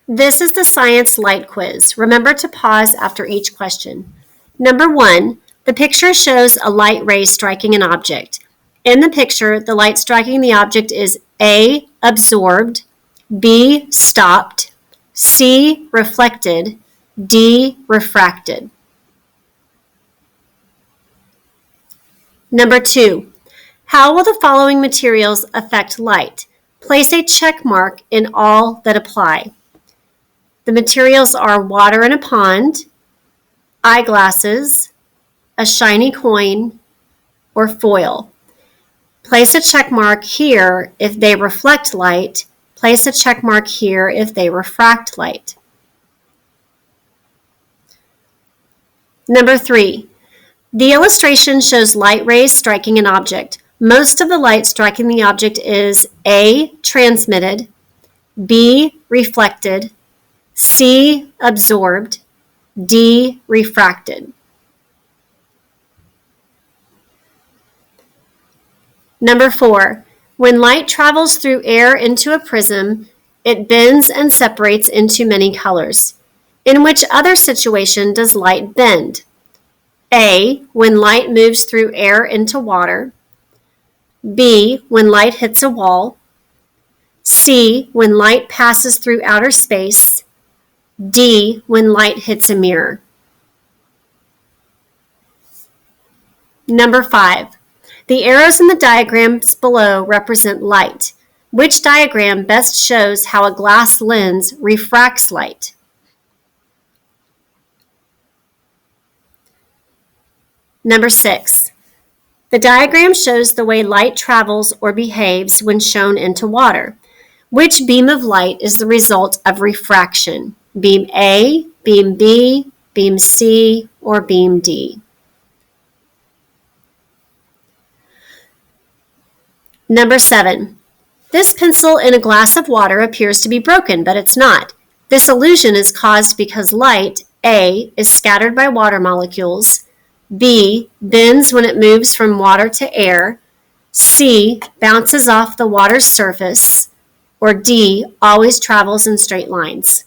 This is the science light quiz. Remember to pause after each question. Number 1, the picture shows a light ray striking an object. In the picture, the light striking the object is A, absorbed, B, stopped, C, reflected, D, refracted. Number 2, how will the following materials affect light? Place a check mark in all that apply. The materials are water in a pond, eyeglasses, a shiny coin, or foil. Place a check mark here if they reflect light. Place a check mark here if they refract light. Number 3, the illustration shows light rays striking an object. Most of the light striking the object is A, transmitted, B, reflected, C, absorbed, D, refracted. Number 4, when light travels through air into a prism, it bends and separates into many colors. In which other situation does light bend? A, when light moves through air into water. B, when light hits a wall. C, when light passes through outer space. D, when light hits a mirror. Number 5, the arrows in the diagrams below represent light. Which diagram best shows how a glass lens refracts light? Number 6, the diagram shows the way light travels or behaves when shown into water. Which beam of light is the result of refraction? Beam A, beam B, beam C, or beam D? Number 7, this pencil in a glass of water appears to be broken, but it's not. This illusion is caused because light, A, is scattered by water molecules, B, bends when it moves from water to air, C, bounces off the water's surface, or D, always travels in straight lines.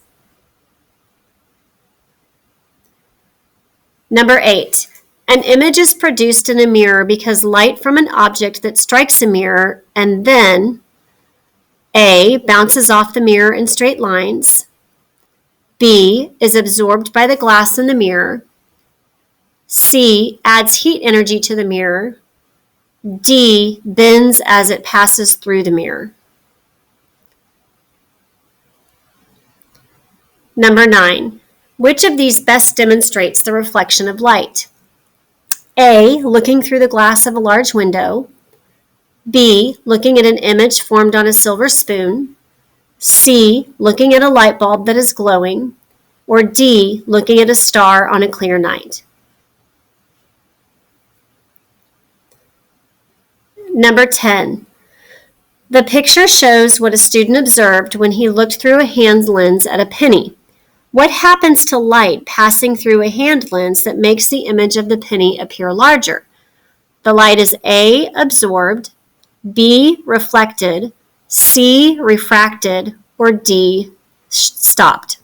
Number 8, an image is produced in a mirror because light from an object that strikes a mirror and then A, bounces off the mirror in straight lines, B, is absorbed by the glass in the mirror, C, adds heat energy to the mirror, D, bends as it passes through the mirror. Number 9, which of these best demonstrates the reflection of light? A, looking through the glass of a large window, B, looking at an image formed on a silver spoon, C, looking at a light bulb that is glowing, or D, looking at a star on a clear night. Number 10, the picture shows what a student observed when he looked through a hand lens at a penny. What happens to light passing through a hand lens that makes the image of the penny appear larger? The light is A, absorbed, B, reflected, C, refracted, or D, stopped.